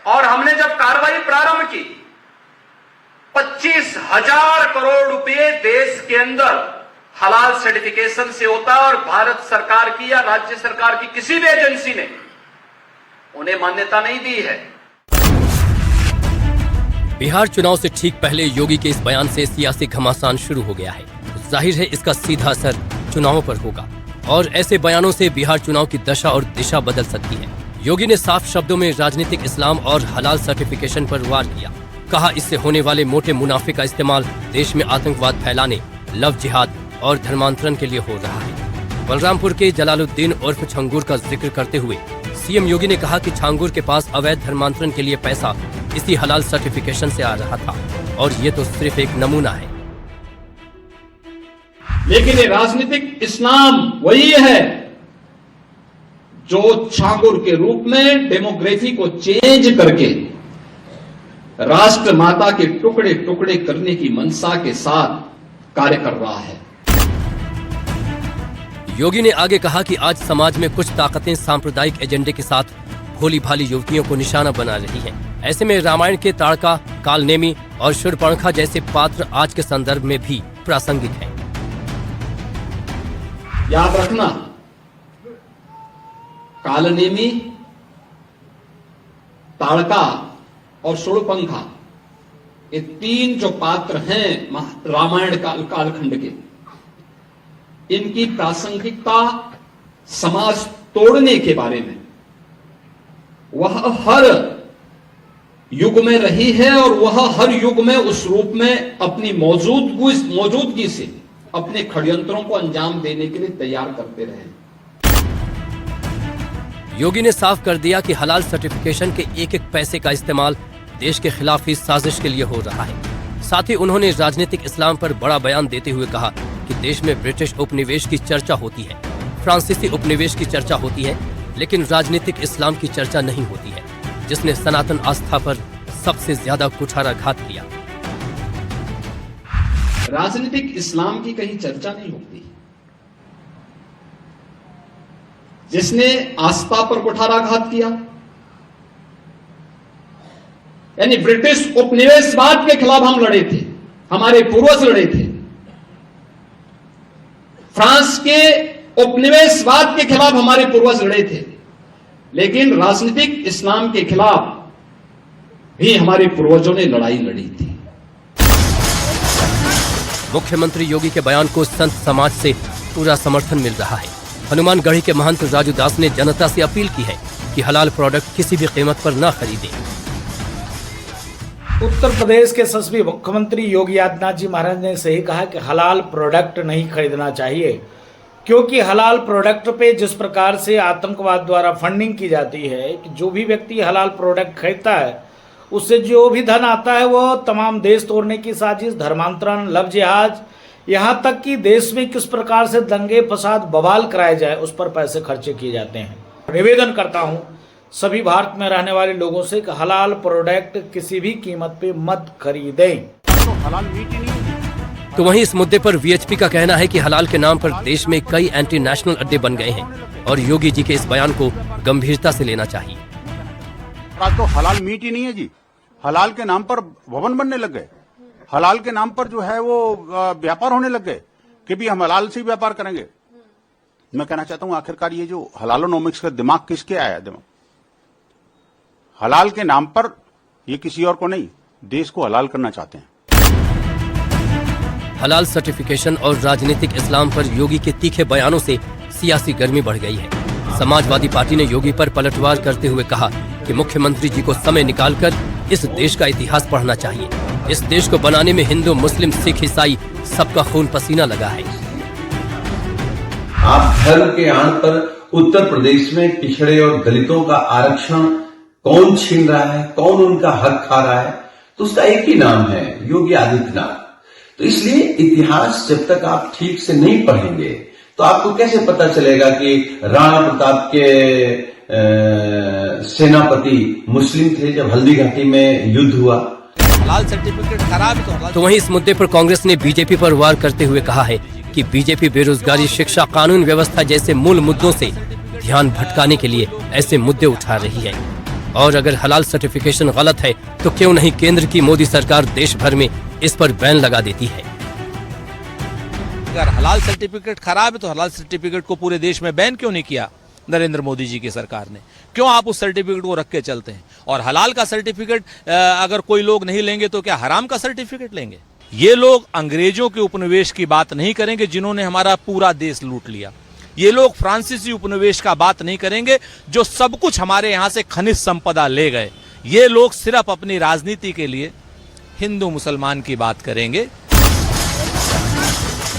T: और हमने जब कार्रवाई प्रारंभ की, 25,000 करोड़ रुपए देश के अंदर हलाल सर्टिफिकेशन से होता है और भारत सरकार की या राज्य सरकार की किसी भी एजेंसी ने उन्हें मान्यता नहीं दी है।
D: बिहार चुनाव से ठीक पहले योगी के इस बयान से सियासी घमासान शुरू हो गया है। जाहिर है इसका सीधा असर चुनावों पर होगा और ऐसे बयानों से बिहार चुनाव की दशा और दिशा बदल सकती है। योगी ने साफ शब्दों में राजनीतिक इस्लाम और हलाल सर्टिफिकेशन पर वार किया। कहा इससे होने वाले मोटे मुनाफे का इस्तेमाल देश में आतंकवाद फैलाने, लव जिहाद और धर्मांतरण के लिए हो रहा है। बलरामपुर के जलालुद्दीन उर्फ छंगूर का जिक्र करते हुए सीएम योगी ने कहा कि छांगूर के पास अवैध धर्मांतरण के लिए पैसा इसी हलाल सर्टिफिकेशन से आ रहा था और ये तो सिर्फ एक नमूना है।
R: लेकिन ये राजनीतिक इस्लाम वही है जो छांगुर के रूप में डेमोग्राफी को चेंज करके राष्ट्र माता के टुकड़े टुकड़े करने की मंशा के साथ कार्य कर रहा है।
D: योगी ने आगे कहा कि आज समाज में कुछ ताकतें सांप्रदायिक एजेंडे के साथ भोली भाली युवतियों को निशाना बना रही हैं। ऐसे में रामायण के ताड़का, कालनेमी और शूर्पणखा जैसे पात्र आज के संदर्भ में भी प्रासंगिक हैं।
R: याद रखना, कालनेमी, ताड़का और शूर्पणखा, ये तीन जो पात्र हैं रामायण कालखंड के, इनकी प्रासंगिकता समाज तोड़ने के बारे में वह हर युग में रही है और वह हर युग में उस रूप में अपनी मौजूदगी से अपने षड्यंत्रों को अंजाम देने के लिए तैयार करते रहे।
D: योगी ने साफ कर दिया कि हलाल सर्टिफिकेशन के एक एक पैसे का इस्तेमाल देश के खिलाफ ही साजिश के लिए हो रहा है। साथ ही उन्होंने राजनीतिक इस्लाम पर बड़ा बयान देते हुए कहा कि देश में ब्रिटिश उपनिवेश की चर्चा होती है, फ्रांसीसी उपनिवेश की चर्चा होती है, लेकिन राजनीतिक इस्लाम की चर्चा नहीं होती है, जिसने सनातन आस्था पर सबसे ज्यादा कुठाराघात किया।
R: राजनीतिक इस्लाम की कहीं चर्चा नहीं होती। जिसने आस्था पर कुठाराघात किया, यानी ब्रिटिश उपनिवेशवाद के खिलाफ हम लड़े थे, हमारे पूर्वज लड़े थे। फ्रांस के उपनिवेशवाद के खिलाफ हमारे पूर्वज लड़े थे, लेकिन राजनीतिक इस्लाम के खिलाफ भी हमारे पूर्वजों ने लड़ाई लड़ी थी।
D: मुख्यमंत्री योगी के बयान को संत समाज से पूरा समर्थन मिल रहा है। हनुमानगढ़ी के महंत राजू दास ने जनता से अपील की है कि हलाल प्रोडक्ट किसी भी कीमत पर न खरीदें।
U: उत्तर प्रदेश के यशस्वी मुख्यमंत्री योगी आदित्यनाथ जी महाराज ने सही कहा कि हलाल प्रोडक्ट नहीं खरीदना चाहिए, क्योंकि हलाल प्रोडक्ट पे जिस प्रकार से आतंकवाद द्वारा फंडिंग की जाती है कि जो भी व्यक्ति हलाल प्रोडक्ट खरीदता है उससे जो भी धन आता है वो तमाम देश तोड़ने की साजिश, धर्मांतरण, लव जिहाद, यहाँ तक कि देश में किस प्रकार से दंगे फसाद बवाल कराए जाए उस पर पैसे खर्चे किए जाते हैं। निवेदन करता हूँ सभी भारत में रहने वाले लोगों से कि हलाल प्रोडक्ट किसी भी कीमत पे मत खरीदें।
D: तो वहीं इस मुद्दे पर वीएचपी का कहना है कि हलाल के नाम पर देश में कई एंटी नेशनल अड्डे बन गए हैं और योगी जी के इस बयान को गंभीरता से लेना चाहिए।
V: तो हलाल मीट ही नहीं है जी, हलाल के नाम पर भवन बनने लग गए, हलाल के नाम पर जो है वो व्यापार होने लग गए कि भी हम हलाल से ही व्यापार करेंगे। मैं कहना चाहता हूं आखिरकार ये जो हलालोनोमिक्स का दिमाग किसके आया दिमाग? हलाल के नाम पर ये किसी और को नहीं, देश को हलाल करना चाहते हैं।
D: हलाल सर्टिफिकेशन और राजनीतिक इस्लाम पर योगी के तीखे बयानों से सियासी गर्मी बढ़ गई है। समाजवादी पार्टी ने योगी पर पलटवार करते हुए कहा कि मुख्यमंत्री जी को समय निकालकर इस देश का इतिहास पढ़ना चाहिए। इस देश को बनाने में हिंदू, मुस्लिम, सिख, ईसाई सबका खून पसीना लगा है।
W: आप धर्म के आड़ पर उत्तर प्रदेश में पिछड़े और दलितों का आरक्षण कौन छीन रहा है, कौन उनका हक खा रहा है, तो उसका एक ही नाम है, योगी आदित्यनाथ। तो इसलिए इतिहास जब तक आप ठीक से नहीं पढ़ेंगे, तो आपको कैसे पता चलेगा कि राणा प्रताप के सेनापति मुस्लिम थे जब हल्दी घाटी में युद्ध हुआ?
B: हलाल सर्टिफिकेट खराब है
D: तो वहीं इस मुद्दे पर कांग्रेस ने बीजेपी पर वार करते हुए कहा है कि बीजेपी बेरोजगारी, शिक्षा, कानून व्यवस्था जैसे मूल मुद्दों से ध्यान भटकाने के लिए ऐसे मुद्दे उठा रही है। और अगर हलाल सर्टिफिकेशन गलत है तो क्यों नहीं केंद्र की मोदी सरकार देश भर में इस पर बैन लगा देती है।
B: अगर हलाल सर्टिफिकेट खराब है तो हलाल सर्टिफिकेट को पूरे देश में बैन क्यों नहीं किया नरेंद्र मोदी जी की सरकार ने? क्यों आप उस सर्टिफिकेट को रख के चलते हैं? और हलाल का सर्टिफिकेट अगर कोई लोग नहीं लेंगे तो क्या हराम का सर्टिफिकेट लेंगे? ये लोग अंग्रेजों के उपनिवेश की बात नहीं करेंगे जिन्होंने हमारा पूरा देश लूट लिया। ये लोग फ्रांसीसी उपनिवेश का बात नहीं करेंगे जो सब कुछ हमारे यहां से खनिज संपदा ले गए। ये लोग सिर्फ अपनी राजनीति के लिए हिंदू मुसलमान की बात करेंगे।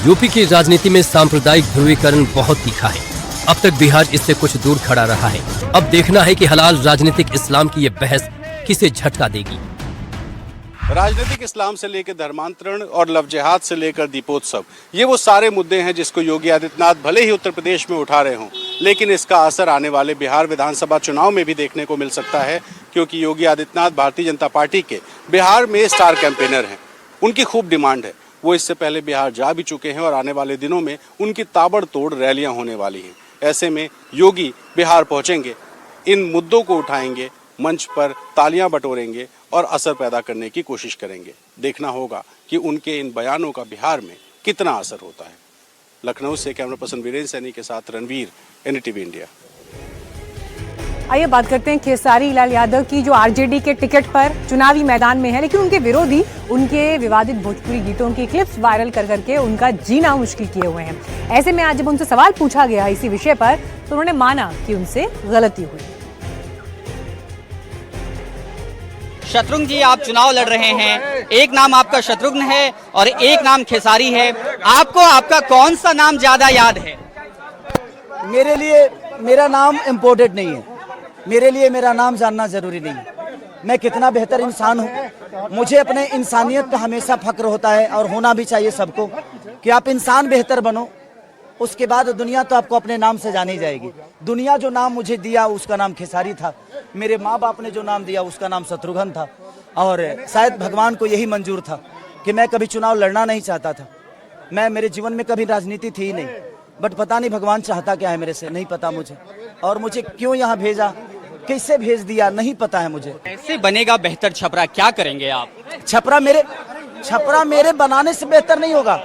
D: यूपी की राजनीति में सांप्रदायिक ध्रुवीकरण बहुत तीखा है। अब तक बिहार इससे कुछ दूर खड़ा रहा है। अब देखना है कि हलाल राजनीतिक इस्लाम की ये बहस किसे झटका देगी।
V: राजनीतिक इस्लाम से लेकर धर्मांतरण और लव जिहाद से लेकर दीपोत्सव, ये वो सारे मुद्दे हैं जिसको योगी आदित्यनाथ भले ही उत्तर प्रदेश में उठा रहे हों, लेकिन इसका असर आने वाले बिहार विधानसभा चुनाव में भी देखने को मिल सकता है, क्योंकि योगी आदित्यनाथ भारतीय जनता पार्टी के बिहार में स्टार कैंपेनर हैं। उनकी खूब डिमांड है। वो इससे पहले बिहार जा भी चुके हैं और आने वाले दिनों में उनकी ताबड़तोड़ रैलियां होने वाली हैं। ऐसे में योगी बिहार पहुंचेंगे, इन मुद्दों को उठाएंगे, मंच पर तालियां बटोरेंगे और असर पैदा करने की कोशिश करेंगे। देखना होगा कि उनके इन बयानों का बिहार में कितना असर होता है। लखनऊ से कैमरा पर्सन वीरेंद्र सैनी के साथ रणवीर, एनडीटीवी इंडिया।
A: आइए बात करते हैं खेसारी लाल यादव की, जो आरजेडी के टिकट पर चुनावी मैदान में है, लेकिन उनके विरोधी उनके विवादित भोजपुरी गीतों की क्लिप्स वायरल कर करके उनका जीना मुश्किल किए हुए हैं। ऐसे में आज जब उनसे सवाल पूछा गया इसी विषय पर तो उन्होंने माना कि उनसे गलती हुई।
E: शत्रुघ्न जी, आप चुनाव लड़ रहे हैं, एक नाम आपका शत्रुघ्न है और एक नाम खेसारी है। आपको आपका कौन सा नाम ज्यादा याद है?
H: मेरे लिए मेरा नाम इम्पोर्टेंट नहीं है। मेरे लिए मेरा नाम जानना जरूरी नहीं है। मैं कितना बेहतर इंसान हूँ, मुझे अपने इंसानियत का हमेशा फक्र होता है और होना भी चाहिए सबको कि आप इंसान बेहतर बनो, उसके बाद दुनिया तो आपको अपने नाम से जानी जाएगी। दुनिया जो नाम मुझे दिया उसका नाम खेसारी था, मेरे माँ बाप ने जो नाम दिया उसका नाम शत्रुघ्न था, और शायद भगवान को यही मंजूर था कि मैं कभी चुनाव लड़ना नहीं चाहता था। मेरे जीवन में कभी राजनीति थी ही नहीं, बट पता नहीं भगवान चाहता क्या है मेरे से, नहीं पता मुझे, और मुझे क्यों यहाँ भेजा, कैसे भेज दिया, नहीं पता है मुझे।
E: कैसे बनेगा बेहतर छपरा, क्या करेंगे आप?
H: छपरा मेरे बनाने से बेहतर नहीं होगा,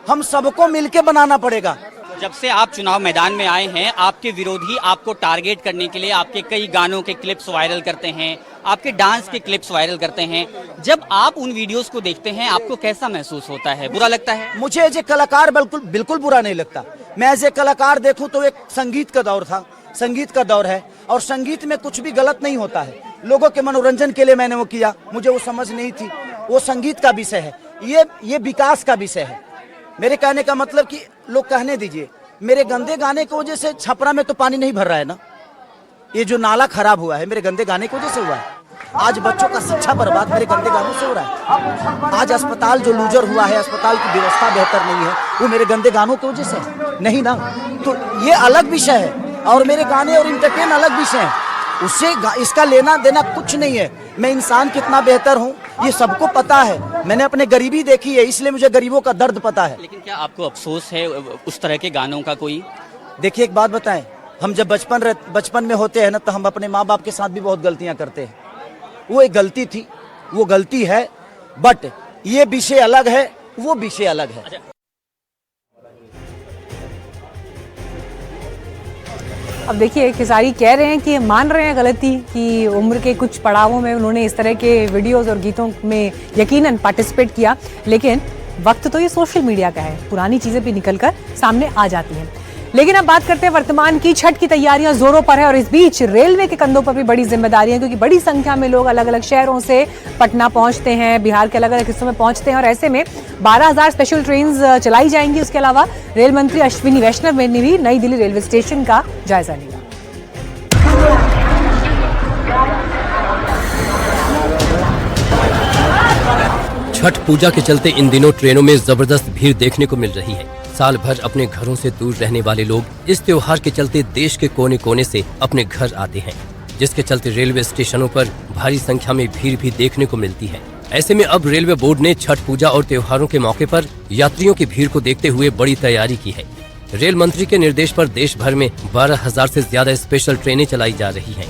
H: हम सबको मिलके बनाना पड़ेगा।
E: जब से आप चुनाव मैदान में आए हैं, आपके विरोधी आपको टारगेट करने के लिए आपके कई गानों के क्लिप्स वायरल करते हैं, आपके डांस के क्लिप्स वायरल करते हैं। जब आप उन वीडियोस को देखते हैं आपको कैसा महसूस होता है? बुरा लगता है?
H: मुझे एज ए कलाकार बिल्कुल बुरा नहीं लगता। मैं एज ए कलाकार देखूं तो एक संगीत का दौर था, संगीत का दौर है, और संगीत में कुछ भी गलत नहीं होता है। लोगों के मनोरंजन के लिए मैंने वो किया, मुझे वो समझ नहीं थी। वो संगीत का विषय है, ये विकास का विषय है। मेरे कहने का मतलब कि लोग कहने दीजिए, मेरे गंदे गाने की वजह से छपरा में तो पानी नहीं भर रहा है ना। ये जो नाला खराब हुआ है मेरे गंदे गाने की वजह से हुआ है। आज बच्चों का शिक्षा बर्बाद मेरे गंदे गानों से हो रहा है। आज अस्पताल जो लूजर हुआ है, अस्पताल की व्यवस्था बेहतर नहीं है, वो मेरे गंदे गानों की वजह से नहीं ना। तो ये अलग विषय है और मेरे गाने और इंटरटेन अलग विषय है, उससे इसका लेना देना कुछ नहीं है। मैं इंसान कितना बेहतर हूँ ये सबको पता है, मैंने अपने गरीबी देखी है, इसलिए मुझे गरीबों का दर्द पता है।
E: लेकिन क्या आपको अफसोस है उस तरह के गानों का कोई?
H: देखिए एक बात बताएं, हम जब बचपन में होते हैं ना तो हम अपने माँ बाप के साथ भी बहुत गलतियां करते हैं। वो एक गलती थी, वो गलती है, बट ये विषय अलग है, वो विषय अलग है।
A: अब देखिए खेसारी कह रहे हैं कि मान रहे हैं गलती कि उम्र के कुछ पड़ावों में उन्होंने इस तरह के वीडियोस और गीतों में यकीनन पार्टिसिपेट किया, लेकिन वक्त तो ये सोशल मीडिया का है, पुरानी चीजें भी निकलकर सामने आ जाती हैं। लेकिन अब बात करते हैं वर्तमान की। छठ की तैयारियां जोरों पर है और इस बीच रेलवे के कंधों पर भी बड़ी जिम्मेदारियां, क्योंकि बड़ी संख्या में लोग अलग अलग शहरों से पटना पहुंचते हैं, बिहार के अलग अलग हिस्सों में पहुंचते हैं, और ऐसे में 12,000 स्पेशल ट्रेन चलाई जाएंगी। उसके अलावा रेल मंत्री अश्विनी वैष्णव ने भी नई दिल्ली रेलवे स्टेशन का जायजा लिया।
D: छठ पूजा के चलते इन दिनों ट्रेनों में जबरदस्त भीड़ देखने को मिल रही है। साल भर अपने घरों से दूर रहने वाले लोग इस त्योहार के चलते देश के कोने कोने से अपने घर आते हैं, जिसके चलते रेलवे स्टेशनों पर भारी संख्या में भीड़ भी देखने को मिलती है। ऐसे में अब रेलवे बोर्ड ने छठ पूजा और त्योहारों के मौके पर यात्रियों की भीड़ को देखते हुए बड़ी तैयारी की है। रेल मंत्री के निर्देश पर देश भर में 12,000 से ज्यादा स्पेशल ट्रेनें चलाई जा रही हैं।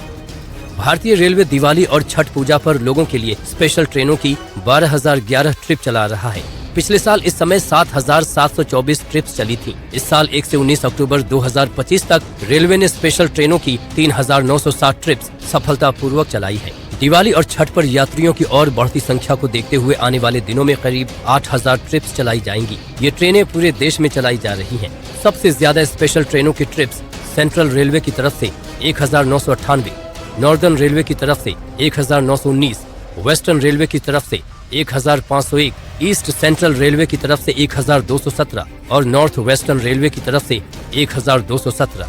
D: भारतीय रेलवे दिवाली और छठ पूजा पर लोगों के लिए स्पेशल ट्रेनों की 12,011 ट्रिप चला रहा है। पिछले साल इस समय 7,724 ट्रिप्स चली थीं। इस साल 1 से 19 अक्टूबर 2025 तक रेलवे ने स्पेशल ट्रेनों की 3,960 ट्रिप्स सफलतापूर्वक चलाई है। दिवाली और छठ पर यात्रियों की और बढ़ती संख्या को देखते हुए आने वाले दिनों में करीब 8,000 ट्रिप्स चलाई जाएंगी। ये ट्रेनें पूरे देश में चलाई जा रही हैं। सबसे ज्यादा स्पेशल ट्रेनों की ट्रिप्स सेंट्रल रेलवे की तरफ से 1,998, नॉर्दर्न रेलवे की तरफ से 1,919, वेस्टर्न रेलवे की तरफ से 1,501, ईस्ट सेंट्रल रेलवे की तरफ से 1,217 और नॉर्थ वेस्टर्न रेलवे की तरफ से 1,217।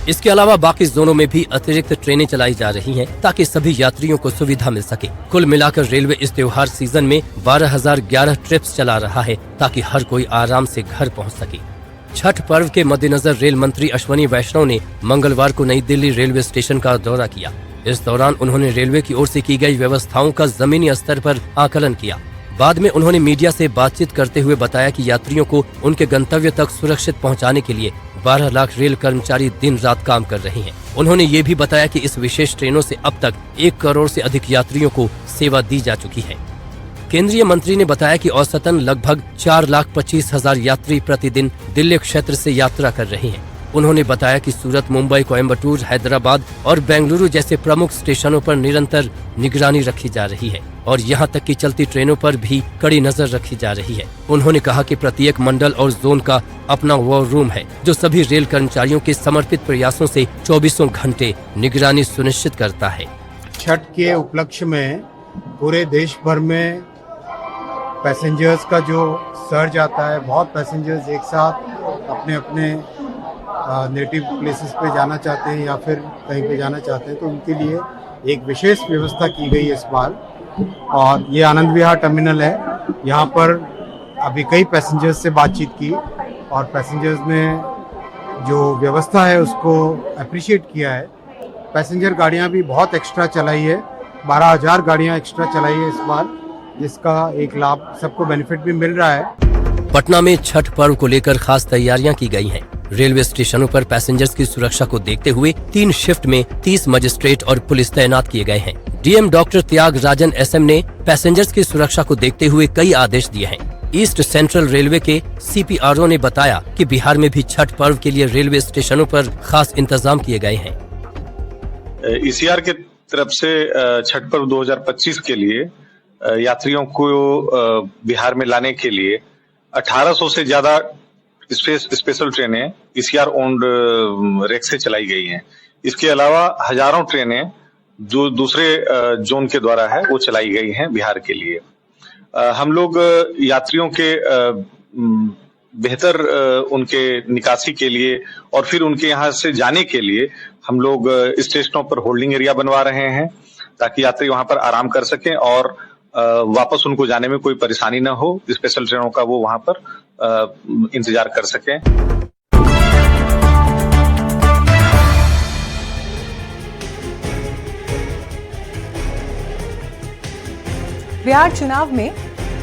D: इसके अलावा बाकी जोनों में भी अतिरिक्त ट्रेनें चलाई जा रही हैं ताकि सभी यात्रियों को सुविधा मिल सके। कुल मिलाकर रेलवे इस त्योहार सीजन में 12,011 ट्रिप्स चला रहा है ताकि हर कोई आराम से घर पहुंच सके। छठ पर्व के मद्देनजर रेल मंत्री अश्वनी वैष्णव ने मंगलवार को नई दिल्ली रेलवे स्टेशन का दौरा किया। इस दौरान उन्होंने रेलवे की ओर से की गई व्यवस्थाओं का जमीनी स्तर पर आकलन किया। बाद में उन्होंने मीडिया से बातचीत करते हुए बताया कि यात्रियों को उनके गंतव्य तक सुरक्षित पहुंचाने के लिए 12 लाख रेल कर्मचारी दिन रात काम कर रहे हैं। उन्होंने ये भी बताया कि इस विशेष ट्रेनों से अब तक 1 करोड़ से अधिक यात्रियों को सेवा दी जा चुकी है। केंद्रीय मंत्री ने बताया कि औसतन लगभग 4,25,000 यात्री प्रतिदिन दिल्ली क्षेत्र से यात्रा कर रहे हैं। उन्होंने बताया कि सूरत, मुंबई, कोयम्बटूर, हैदराबाद और बेंगलुरु जैसे प्रमुख स्टेशनों पर निरंतर निगरानी रखी जा रही है और यहां तक कि चलती ट्रेनों पर भी कड़ी नजर रखी जा रही है। उन्होंने कहा कि प्रत्येक मंडल और जोन का अपना वॉर रूम है जो सभी रेल कर्मचारियों के समर्पित प्रयासों से 24 घंटे निगरानी सुनिश्चित करता है।
N: छठ के उपलक्ष्य में पूरे देश भर में पैसेंजर्स का जो सर्ज आता है, बहुत पैसेंजर्स एक साथ अपने अपने नेटिव प्लेसेस पे जाना चाहते हैं या फिर कहीं पे जाना चाहते हैं, तो उनके लिए एक विशेष व्यवस्था की गई है इस बार। और ये आनंद विहार टर्मिनल है। यहाँ पर अभी कई पैसेंजर्स से बातचीत की और पैसेंजर्स ने जो व्यवस्था है उसको अप्रिशिएट किया है। पैसेंजर गाड़ियाँ भी बहुत एक्स्ट्रा चलाई है, 12,000 गाड़ियाँ एक्स्ट्रा चलाई है इस बार, जिसका एक लाभ सबको बेनिफिट भी मिल रहा है।
D: पटना में छठ पर्व को लेकर खास तैयारियां की गई हैं। रेलवे स्टेशनों पर पैसेंजर्स की सुरक्षा को देखते हुए 3 शिफ्ट में 30 मजिस्ट्रेट और पुलिस तैनात किए गए हैं। डीएम डॉक्टर त्यागराजन एसएम ने पैसेंजर्स की सुरक्षा को देखते हुए कई आदेश दिए हैं। ईस्ट सेंट्रल रेलवे के सीपीआरओ ने बताया कि बिहार में भी छठ पर्व के लिए रेलवे स्टेशनों पर खास इंतजाम किए गए हैं।
C: ईसीआर के तरफ से छठ पर्व 2025 के लिए यात्रियों को बिहार में लाने के लिए 1800 से ज्यादा स्पेशल ट्रेनें ईसीआर ओन्ड रेक से चलाई गई हैं। इसके अलावा हजारों ट्रेनें जो दूसरे जोन के द्वारा है वो चलाई गई हैं बिहार के लिए। हम लोग यात्रियों के बेहतर उनके निकासी के लिए और फिर उनके यहाँ से जाने के लिए हम लोग स्टेशनों पर होल्डिंग एरिया बनवा रहे हैं ताकि यात्री वहां पर आराम कर सकें और वापस उनको जाने में कोई परेशानी न हो। स्पेशल ट्रेनों का वो वहां पर इंतजार कर सकें।
A: बिहार चुनाव में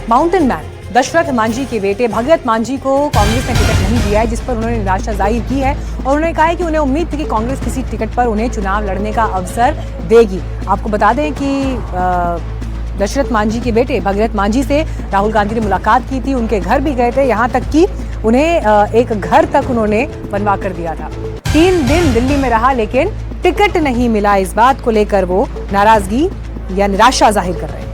A: माउंटेन मैन दशरथ मांझी के बेटे भगत मांझी को कांग्रेस ने टिकट नहीं दिया है, जिस पर उन्होंने निराशा जाहिर की है और उन्होंने कहा है कि उन्हें उम्मीद थी कि कांग्रेस किसी टिकट पर उन्हें चुनाव लड़ने का अवसर देगी। आपको बता दें कि दशरथ मांझी के बेटे भगत मांझी से राहुल गांधी ने मुलाकात की थी, उनके घर भी गए थे, यहाँ तक कि उन्हें एक घर तक उन्होंने बनवा कर दिया था। 3 दिन दिल्ली में रहा लेकिन टिकट नहीं मिला, इस बात को लेकर वो नाराजगी या निराशा जाहिर कर रहे हैं।